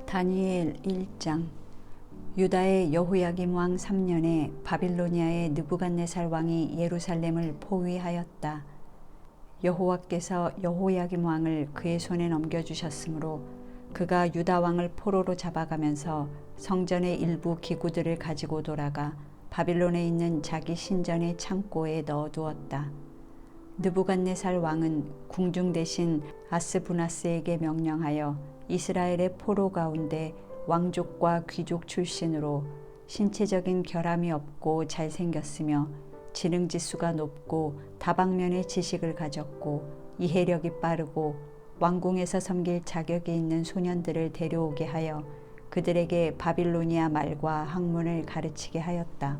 다니엘 1장. 유다의 여호야김 왕 3년에 바빌로니아의 느부갓네살 왕이 예루살렘을 포위하였다. 여호와께서 여호야김 왕을 그의 손에 넘겨주셨으므로 그가 유다 왕을 포로로 잡아가면서 성전의 일부 기구들을 가지고 돌아가 바빌론에 있는 자기 신전의 창고에 넣어두었다. 느부갓네살 왕은 궁중 대신 아스부나스에게 명령하여 이스라엘의 포로 가운데 왕족과 귀족 출신으로 신체적인 결함이 없고 잘생겼으며 지능지수가 높고 다방면의 지식을 가졌고 이해력이 빠르고 왕궁에서 섬길 자격이 있는 소년들을 데려오게 하여 그들에게 바빌로니아 말과 학문을 가르치게 하였다.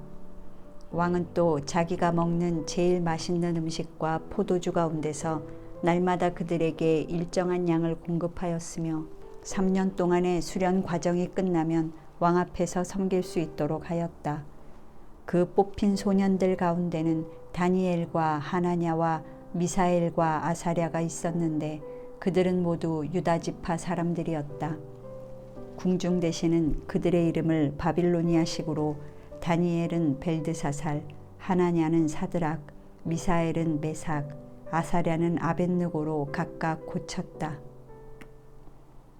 왕은 또 자기가 먹는 제일 맛있는 음식과 포도주 가운데서 날마다 그들에게 일정한 양을 공급하였으며 3년 동안의 수련 과정이 끝나면 왕 앞에서 섬길 수 있도록 하였다. 그 뽑힌 소년들 가운데는 다니엘과 하나냐와 미사엘과 아사랴가 있었는데 그들은 모두 유다 지파 사람들이었다. 궁중 대신은 그들의 이름을 바빌로니아식으로 다니엘은 벨드사살, 하나냐는 사드락, 미사엘은 메삭, 아사랴는 아벳느고로 각각 고쳤다.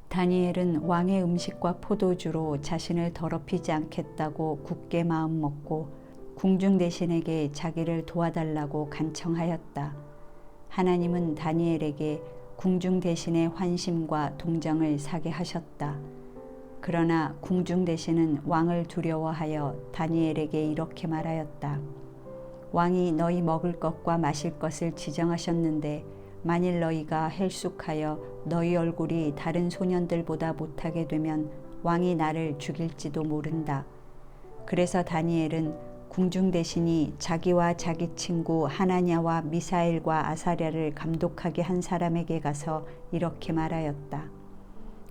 다니엘은 왕의 음식과 포도주로 자신을 더럽히지 않겠다고 굳게 마음먹고 궁중 대신에게 자기를 도와달라고 간청하였다. 하나님은 다니엘에게 궁중 대신의 환심과 동정을 사게 하셨다. 그러나 궁중 대신은 왕을 두려워하여 다니엘에게 이렇게 말하였다. 왕이 너희 먹을 것과 마실 것을 지정하셨는데 만일 너희가 헬쑥하여 너희 얼굴이 다른 소년들보다 못하게 되면 왕이 나를 죽일지도 모른다. 그래서 다니엘은 궁중 대신이 자기와 자기 친구 하나냐와 미사엘과 아사랴를 감독하게 한 사람에게 가서 이렇게 말하였다.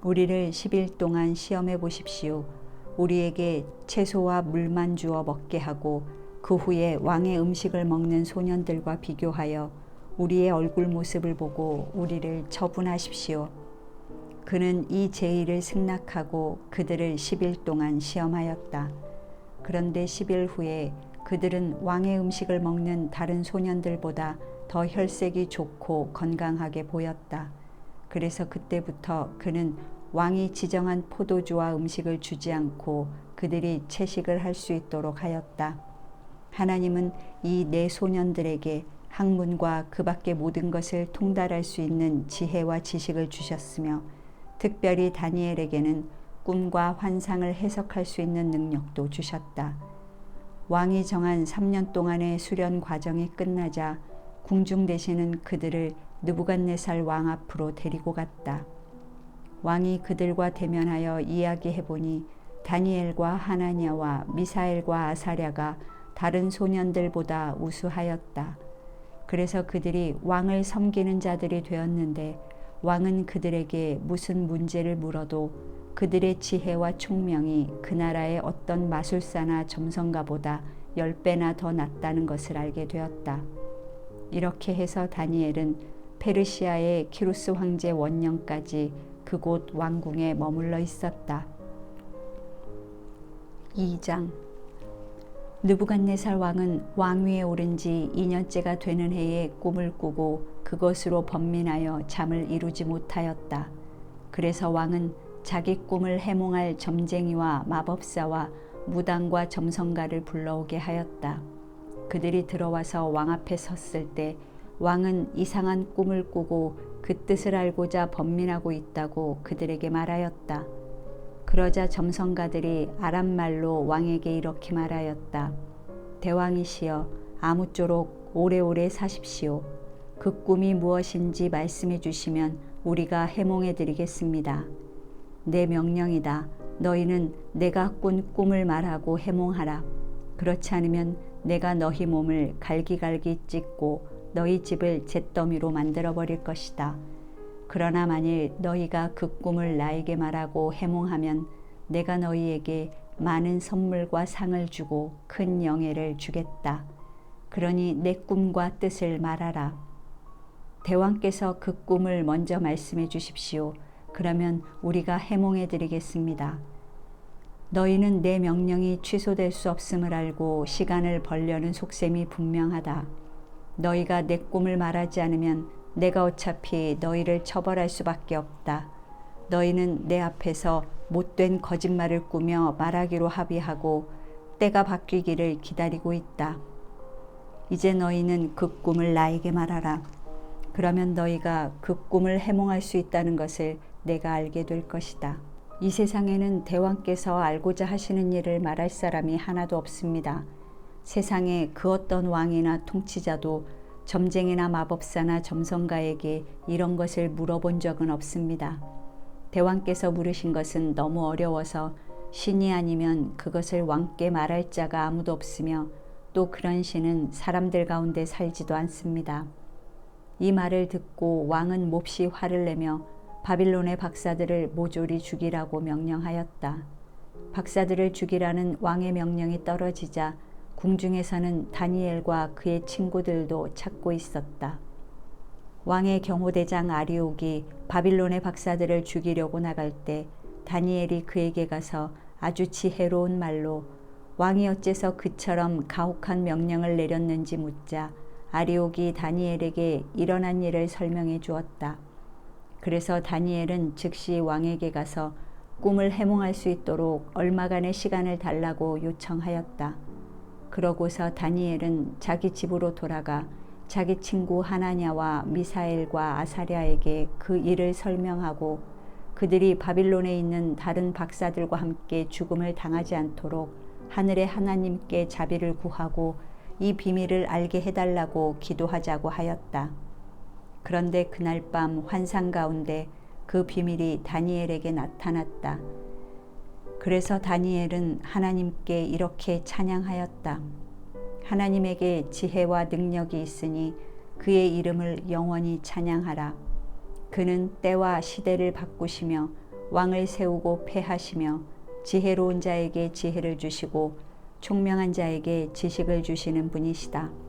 우리를 10일 동안 시험해 보십시오. 우리에게 채소와 물만 주어 먹게 하고 그 후에 왕의 음식을 먹는 소년들과 비교하여 우리의 얼굴 모습을 보고 우리를 처분하십시오. 그는 이 제의를 승낙하고 그들을 10일 동안 시험하였다. 그런데 10일 후에 그들은 왕의 음식을 먹는 다른 소년들보다 더 혈색이 좋고 건강하게 보였다. 그래서 그때부터 그는 왕이 지정한 포도주와 음식을 주지 않고 그들이 채식을 할 수 있도록 하였다. 하나님은 이 네 소년들에게 학문과 그 밖의 모든 것을 통달할 수 있는 지혜와 지식을 주셨으며 특별히 다니엘에게는 꿈과 환상을 해석할 수 있는 능력도 주셨다. 왕이 정한 3년 동안의 수련 과정이 끝나자 궁중 대신은 그들을 느부갓네살 왕 앞으로 데리고 갔다. 왕이 그들과 대면하여 이야기해보니 다니엘과 하나냐와 미사엘과 아사랴가 다른 소년들보다 우수하였다. 그래서 그들이 왕을 섬기는 자들이 되었는데 왕은 그들에게 무슨 문제를 물어도 그들의 지혜와 총명이 그 나라의 어떤 마술사나 점성가보다 10배나 더 낫다는 것을 알게 되었다. 이렇게 해서 다니엘은 페르시아의 키루스 황제 원년까지 그곳 왕궁에 머물러 있었다. 2장. 느부갓네살 왕은 왕위에 오른 지 2년째가 되는 해에 꿈을 꾸고 그것으로 번민하여 잠을 이루지 못하였다. 그래서 왕은 자기 꿈을 해몽할 점쟁이와 마법사와 무당과 점성가를 불러오게 하였다. 그들이 들어와서 왕 앞에 섰을 때 왕은 이상한 꿈을 꾸고 그 뜻을 알고자 번민하고 있다고 그들에게 말하였다. 그러자 점성가들이 아람말로 왕에게 이렇게 말하였다. 대왕이시여, 아무쪼록 오래오래 사십시오. 그 꿈이 무엇인지 말씀해 주시면 우리가 해몽해 드리겠습니다. 내 명령이다. 너희는 내가 꾼 꿈을 말하고 해몽하라. 그렇지 않으면 내가 너희 몸을 갈기갈기 찢고 너희 집을 잿더미로 만들어 버릴 것이다. 그러나 만일 너희가 그 꿈을 나에게 말하고 해몽하면 내가 너희에게 많은 선물과 상을 주고 큰 영예를 주겠다. 그러니 내 꿈과 뜻을 말하라. 대왕께서 그 꿈을 먼저 말씀해 주십시오. 그러면 우리가 해몽해 드리겠습니다. 너희는 내 명령이 취소될 수 없음을 알고 시간을 벌려는 속셈이 분명하다. 너희가 내 꿈을 말하지 않으면 내가 어차피 너희를 처벌할 수밖에 없다. 너희는 내 앞에서 못된 거짓말을 꾸며 말하기로 합의하고 때가 바뀌기를 기다리고 있다. 이제 너희는 그 꿈을 나에게 말하라. 그러면 너희가 그 꿈을 해몽할 수 있다는 것을 내가 알게 될 것이다. 이 세상에는 대왕께서 알고자 하시는 일을 말할 사람이 하나도 없습니다. 세상에 그 어떤 왕이나 통치자도 점쟁이나 마법사나 점성가에게 이런 것을 물어본 적은 없습니다. 대왕께서 물으신 것은 너무 어려워서 신이 아니면 그것을 왕께 말할 자가 아무도 없으며 또 그런 신은 사람들 가운데 살지도 않습니다. 이 말을 듣고 왕은 몹시 화를 내며 바빌론의 박사들을 모조리 죽이라고 명령하였다. 박사들을 죽이라는 왕의 명령이 떨어지자 궁중에서는 다니엘과 그의 친구들도 찾고 있었다. 왕의 경호대장 아리옥이 바빌론의 박사들을 죽이려고 나갈 때 다니엘이 그에게 가서 아주 지혜로운 말로 왕이 어째서 그처럼 가혹한 명령을 내렸는지 묻자 아리옥이 다니엘에게 일어난 일을 설명해 주었다. 그래서 다니엘은 즉시 왕에게 가서 꿈을 해몽할 수 있도록 얼마간의 시간을 달라고 요청하였다. 그러고서 다니엘은 자기 집으로 돌아가 자기 친구 하나냐와 미사엘과 아사랴에게 그 일을 설명하고 그들이 바빌론에 있는 다른 박사들과 함께 죽음을 당하지 않도록 하늘의 하나님께 자비를 구하고 이 비밀을 알게 해달라고 기도하자고 하였다. 그런데 그날 밤 환상 가운데 그 비밀이 다니엘에게 나타났다. 그래서 다니엘은 하나님께 이렇게 찬양하였다. 하나님에게 지혜와 능력이 있으니 그의 이름을 영원히 찬양하라. 그는 때와 시대를 바꾸시며 왕을 세우고 패하시며 지혜로운 자에게 지혜를 주시고 총명한 자에게 지식을 주시는 분이시다.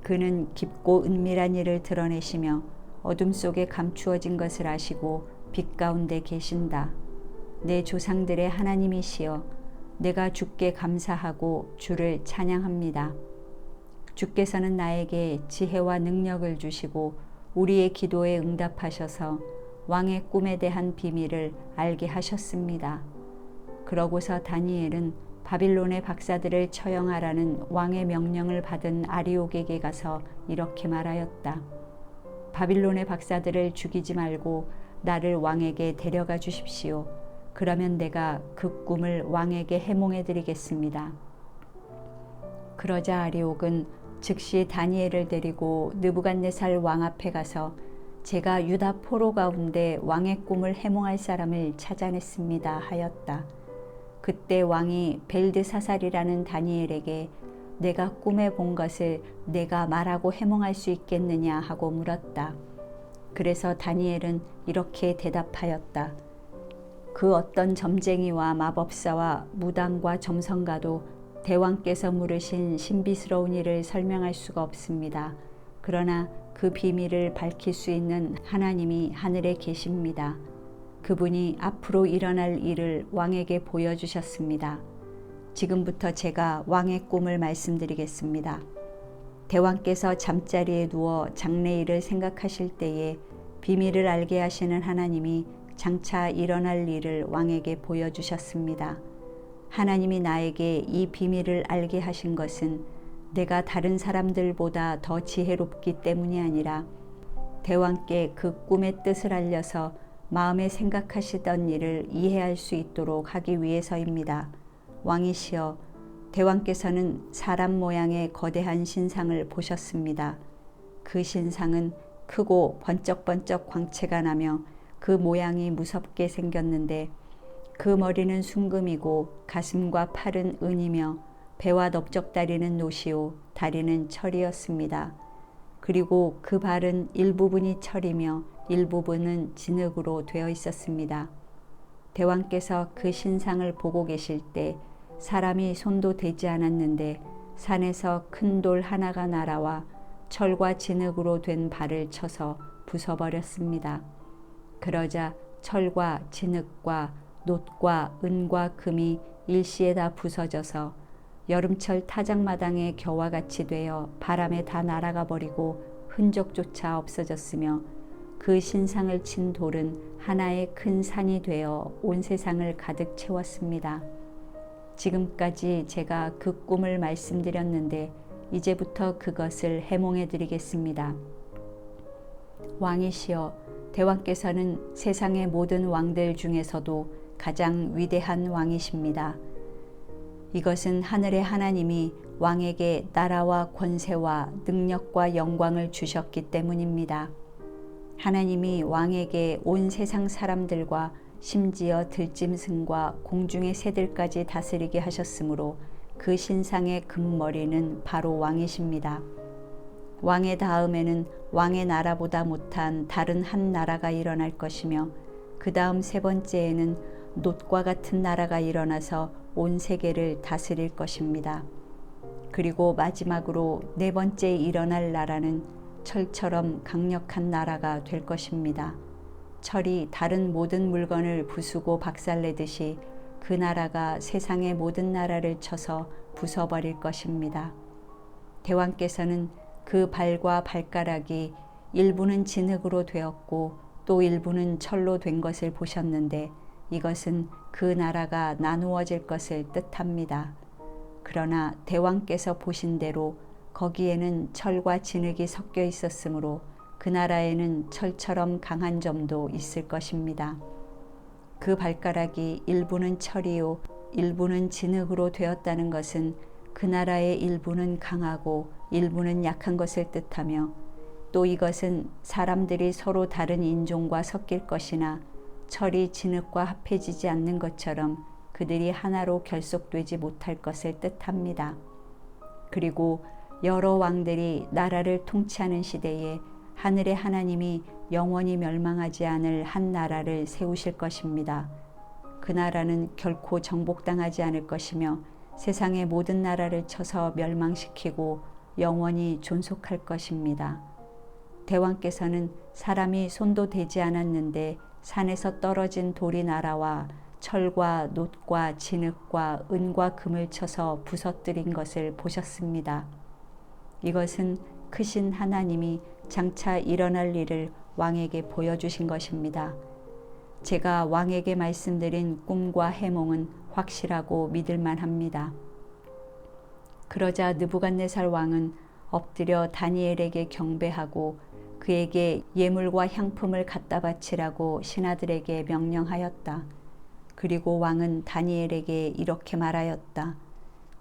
그는 깊고 은밀한 일을 드러내시며 어둠 속에 감추어진 것을 아시고 빛 가운데 계신다. 내 조상들의 하나님이시여 내가 주께 감사하고 주를 찬양합니다. 주께서는 나에게 지혜와 능력을 주시고 우리의 기도에 응답하셔서 왕의 꿈에 대한 비밀을 알게 하셨습니다. 그러고서 다니엘은 바빌론의 박사들을 처형하라는 왕의 명령을 받은 아리옥에게 가서 이렇게 말하였다. 바빌론의 박사들을 죽이지 말고 나를 왕에게 데려가 주십시오. 그러면 내가 그 꿈을 왕에게 해몽해 드리겠습니다. 그러자 아리옥은 즉시 다니엘을 데리고 느부갓네살 왕 앞에 가서 제가 유다 포로 가운데 왕의 꿈을 해몽할 사람을 찾아냈습니다 하였다. 그때 왕이 벨드사살이라는 다니엘에게 내가 꿈에 본 것을 내가 말하고 해몽할 수 있겠느냐 하고 물었다. 그래서 다니엘은 이렇게 대답하였다. 그 어떤 점쟁이와 마법사와 무당과 점성가도 대왕께서 물으신 신비스러운 일을 설명할 수가 없습니다. 그러나 그 비밀을 밝힐 수 있는 하나님이 하늘에 계십니다. 그분이 앞으로 일어날 일을 왕에게 보여주셨습니다. 지금부터 제가 왕의 꿈을 말씀드리겠습니다. 대왕께서 잠자리에 누워 장래일을 생각하실 때에 비밀을 알게 하시는 하나님이 장차 일어날 일을 왕에게 보여주셨습니다. 하나님이 나에게 이 비밀을 알게 하신 것은 내가 다른 사람들보다 더 지혜롭기 때문이 아니라 대왕께 그 꿈의 뜻을 알려서 마음에 생각하시던 일을 이해할 수 있도록 하기 위해서입니다. 왕이시여, 대왕께서는 사람 모양의 거대한 신상을 보셨습니다. 그 신상은 크고 번쩍번쩍 광채가 나며 그 모양이 무섭게 생겼는데 그 머리는 순금이고 가슴과 팔은 은이며 배와 넓적다리는 노시오 다리는 철이었습니다. 그리고 그 발은 일부분이 철이며 일부분은 진흙으로 되어 있었습니다. 대왕께서 그 신상을 보고 계실 때 사람이 손도 대지 않았는데 산에서 큰 돌 하나가 날아와 철과 진흙으로 된 발을 쳐서 부숴버렸습니다. 그러자 철과 진흙과 놋과 은과 금이 일시에 다 부서져서 여름철 타작마당의 겨와 같이 되어 바람에 다 날아가 버리고 흔적조차 없어졌으며 그 신상을 친 돌은 하나의 큰 산이 되어 온 세상을 가득 채웠습니다. 지금까지 제가 그 꿈을 말씀드렸는데 이제부터 그것을 해몽해 드리겠습니다. 왕이시여, 대왕께서는 세상의 모든 왕들 중에서도 가장 위대한 왕이십니다. 이것은 하늘의 하나님이 왕에게 나라와 권세와 능력과 영광을 주셨기 때문입니다. 하나님이 왕에게 온 세상 사람들과 심지어 들짐승과 공중의 새들까지 다스리게 하셨으므로 그 신상의 금머리는 바로 왕이십니다. 왕의 다음에는 왕의 나라보다 못한 다른 한 나라가 일어날 것이며 그 다음 세 번째에는 놋과 같은 나라가 일어나서 온 세계를 다스릴 것입니다. 그리고 마지막으로 네 번째 일어날 나라는 철처럼 강력한 나라가 될 것입니다. 철이 다른 모든 물건을 부수고 박살내듯이 그 나라가 세상의 모든 나라를 쳐서 부숴버릴 것입니다. 대왕께서는 그 발과 발가락이 일부는 진흙으로 되었고 또 일부는 철로 된 것을 보셨는데 이것은 그 나라가 나누어질 것을 뜻합니다. 그러나 대왕께서 보신 대로 거기에는 철과 진흙이 섞여 있었으므로 그 나라에는 철처럼 강한 점도 있을 것입니다. 그 발가락이 일부는 철이요 일부는 진흙으로 되었다는 것은 그 나라의 일부는 강하고 일부는 약한 것을 뜻하며 또 이것은 사람들이 서로 다른 인종과 섞일 것이나 철이 진흙과 합해지지 않는 것처럼 그들이 하나로 결속되지 못할 것을 뜻합니다. 그리고 여러 왕들이 나라를 통치하는 시대에 하늘의 하나님이 영원히 멸망하지 않을 한 나라를 세우실 것입니다. 그 나라는 결코 정복당하지 않을 것이며 세상의 모든 나라를 쳐서 멸망시키고 영원히 존속할 것입니다. 대왕께서는 사람이 손도 대지 않았는데 산에서 떨어진 돌이 날아와 철과 놋과 진흙과 은과 금을 쳐서 부서뜨린 것을 보셨습니다. 이것은 크신 하나님이 장차 일어날 일을 왕에게 보여주신 것입니다. 제가 왕에게 말씀드린 꿈과 해몽은 확실하고 믿을만 합니다. 그러자 느부갓네살 왕은 엎드려 다니엘에게 경배하고 그에게 예물과 향품을 갖다 바치라고 신하들에게 명령하였다. 그리고 왕은 다니엘에게 이렇게 말하였다.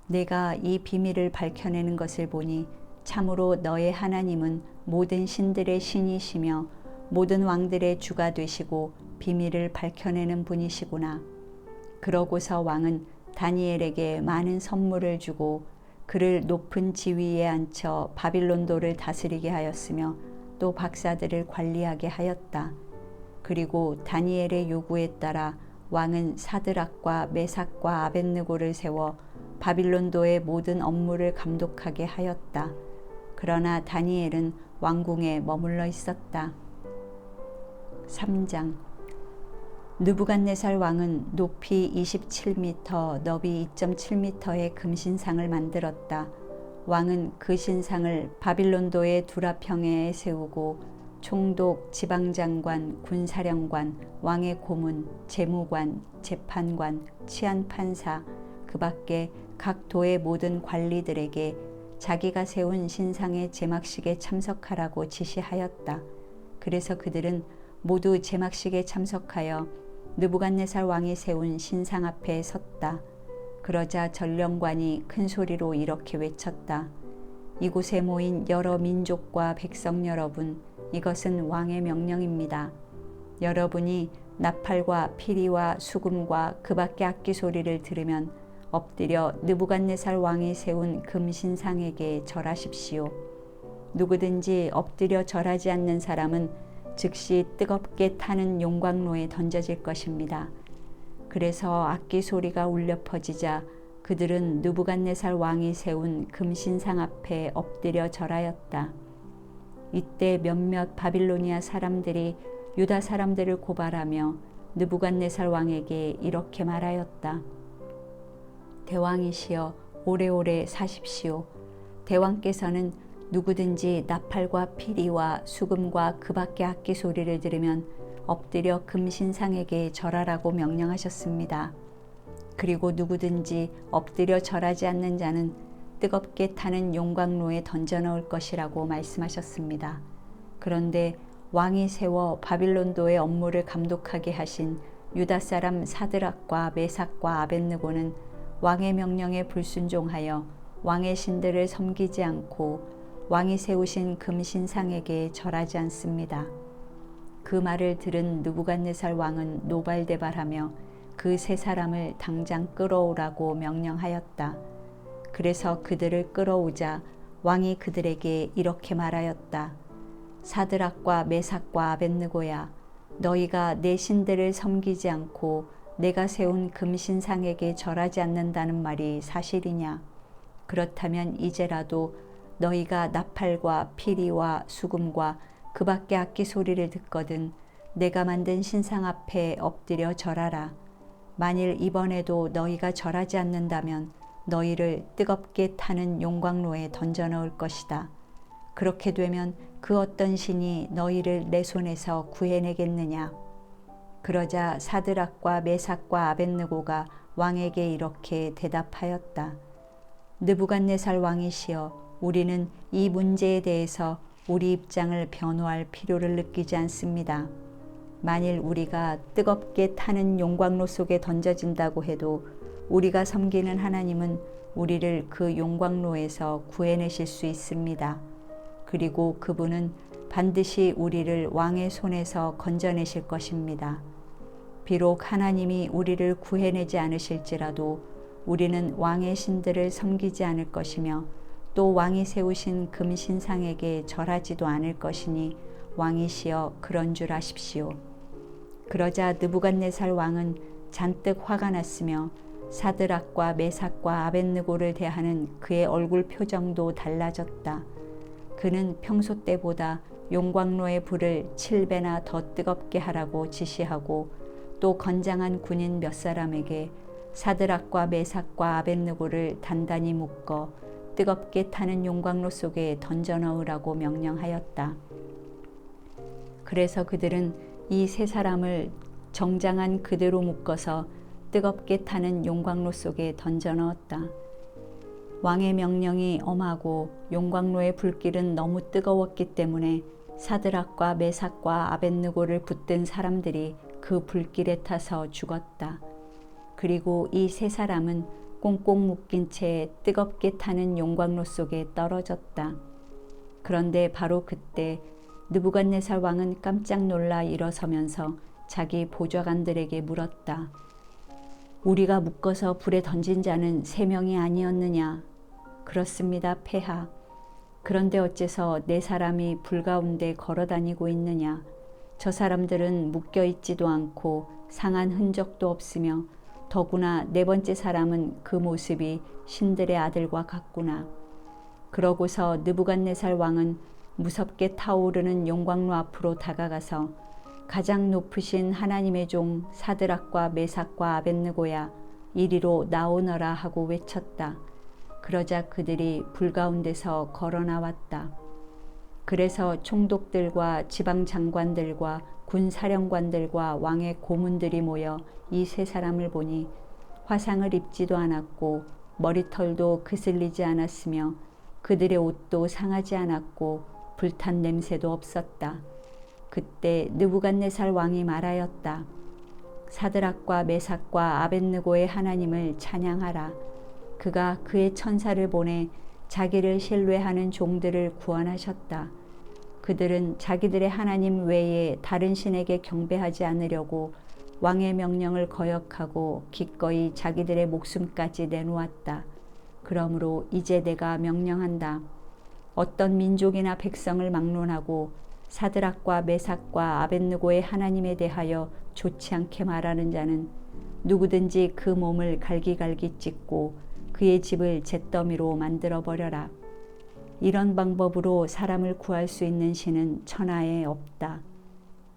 내가 이 비밀을 밝혀내는 것을 보니 참으로 너의 하나님은 모든 신들의 신이시며 모든 왕들의 주가 되시고 비밀을 밝혀내는 분이시구나. 그러고서 왕은 다니엘에게 많은 선물을 주고 그를 높은 지위에 앉혀 바빌론도를 다스리게 하였으며 또 박사들을 관리하게 하였다. 그리고 다니엘의 요구에 따라 왕은 사드락과 메삭과 아벳느고를 세워 바빌론도의 모든 업무를 감독하게 하였다. 그러나 다니엘은 왕궁에 머물러 있었다. 3장. 느부갓네살 왕은 높이 27m, 너비 2.7m의 금신상을 만들었다. 왕은 그 신상을 바빌론도의 두라평야에 세우고 총독, 지방장관, 군사령관, 왕의 고문, 재무관, 재판관, 치안판사, 그 밖에 각 도의 모든 관리들에게 자기가 세운 신상의 제막식에 참석하라고 지시하였다. 그래서 그들은 모두 제막식에 참석하여 느부갓네살 왕이 세운 신상 앞에 섰다. 그러자 전령관이 큰 소리로 이렇게 외쳤다. 이곳에 모인 여러 민족과 백성 여러분, 이것은 왕의 명령입니다. 여러분이 나팔과 피리와 수금과 그 밖의 악기 소리를 들으면 엎드려 느부갓네살 왕이 세운 금신상에게 절하십시오. 누구든지 엎드려 절하지 않는 사람은 즉시 뜨겁게 타는 용광로에 던져질 것입니다. 그래서 악기 소리가 울려 퍼지자 그들은 느부갓네살 왕이 세운 금신상 앞에 엎드려 절하였다. 이때 몇몇 바빌로니아 사람들이 유다 사람들을 고발하며 느부갓네살 왕에게 이렇게 말하였다. 대왕이시여 오래오래 사십시오. 대왕께서는 누구든지 나팔과 피리와 수금과 그 밖의 악기 소리를 들으면 엎드려 금신상에게 절하라고 명령하셨습니다. 그리고 누구든지 엎드려 절하지 않는 자는 뜨겁게 타는 용광로에 던져 넣을 것이라고 말씀하셨습니다. 그런데 왕이 세워 바빌론도의 업무를 감독하게 하신 유다 사람 사드락과 메삭과 아벳느고는 왕의 명령에 불순종하여 왕의 신들을 섬기지 않고 왕이 세우신 금신상에게 절하지 않습니다. 그 말을 들은 느부갓네살 왕은 노발대발하며 그 세 사람을 당장 끌어오라고 명령하였다. 그래서 그들을 끌어오자 왕이 그들에게 이렇게 말하였다. 사드락과 메삭과 아벳느고야, 너희가 내 신들을 섬기지 않고 내가 세운 금신상에게 절하지 않는다는 말이 사실이냐? 그렇다면 이제라도 너희가 나팔과 피리와 수금과 그 밖의 악기 소리를 듣거든 내가 만든 신상 앞에 엎드려 절하라. 만일 이번에도 너희가 절하지 않는다면 너희를 뜨겁게 타는 용광로에 던져 넣을 것이다. 그렇게 되면 그 어떤 신이 너희를 내 손에서 구해내겠느냐? 그러자 사드락과 메삭과 아벳느고가 왕에게 이렇게 대답하였다. 느부갓네살 왕이시여, 우리는 이 문제에 대해서 우리 입장을 변호할 필요를 느끼지 않습니다. 만일 우리가 뜨겁게 타는 용광로 속에 던져진다고 해도 우리가 섬기는 하나님은 우리를 그 용광로에서 구해내실 수 있습니다. 그리고 그분은 반드시 우리를 왕의 손에서 건져내실 것입니다. 비록 하나님이 우리를 구해내지 않으실지라도 우리는 왕의 신들을 섬기지 않을 것이며 또 왕이 세우신 금신상에게 절하지도 않을 것이니 왕이시여 그런 줄 아십시오. 그러자 느부갓네살 왕은 잔뜩 화가 났으며 사드락과 메삭과 아벳느고를 대하는 그의 얼굴 표정도 달라졌다. 그는 평소 때보다 용광로의 불을 7배나 더 뜨겁게 하라고 지시하고 또 건장한 군인 몇 사람에게 사드락과 메삭과 아벳느고를 단단히 묶어 뜨겁게 타는 용광로 속에 던져 넣으라고 명령하였다. 그래서 그들은 이 세 사람을 정장한 그대로 묶어서 뜨겁게 타는 용광로 속에 던져 넣었다. 왕의 명령이 엄하고 용광로의 불길은 너무 뜨거웠기 때문에 사드락과 메삭과 아벳느고를 붙든 사람들이 그 불길에 타서 죽었다. 그리고 이 세 사람은 꽁꽁 묶인 채 뜨겁게 타는 용광로 속에 떨어졌다. 그런데 바로 그때 느부갓네살 왕은 깜짝 놀라 일어서면서 자기 보좌관들에게 물었다. 우리가 묶어서 불에 던진 자는 3명이 아니었느냐? 그렇습니다, 폐하. 그런데 어째서 4사람이 불 가운데 걸어다니고 있느냐? 저 사람들은 묶여 있지도 않고 상한 흔적도 없으며 더구나 4번째 사람은 그 모습이 신들의 아들과 같구나. 그러고서 느부갓네살 왕은 무섭게 타오르는 용광로 앞으로 다가가서 가장 높으신 하나님의 종 사드락과 메삭과 아벳느고야, 이리로 나오너라 하고 외쳤다. 그러자 그들이 불 가운데서 걸어 나왔다. 그래서 총독들과 지방장관들과 군사령관들과 왕의 고문들이 모여 이 세 사람을 보니 화상을 입지도 않았고 머리털도 그슬리지 않았으며 그들의 옷도 상하지 않았고 불탄 냄새도 없었다. 그때 느부갓네살 왕이 말하였다. 사드락과 메삭과 아벳느고의 하나님을 찬양하라. 그가 그의 천사를 보내 자기를 신뢰하는 종들을 구원하셨다. 그들은 자기들의 하나님 외에 다른 신에게 경배하지 않으려고 왕의 명령을 거역하고 기꺼이 자기들의 목숨까지 내놓았다. 그러므로 이제 내가 명령한다. 어떤 민족이나 백성을 막론하고 사드락과 메삭과 아벳느고의 하나님에 대하여 좋지 않게 말하는 자는 누구든지 그 몸을 갈기갈기 찢고 그의 집을 잿더미로 만들어 버려라. 이런 방법으로 사람을 구할 수 있는 신은 천하에 없다.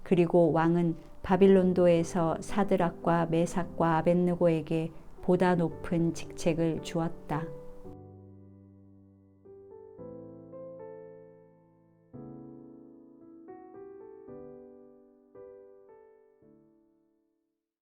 그리고 왕은 바빌론도에서 사드락과 메삭과 아벳느고에게 보다 높은 직책을 주었다.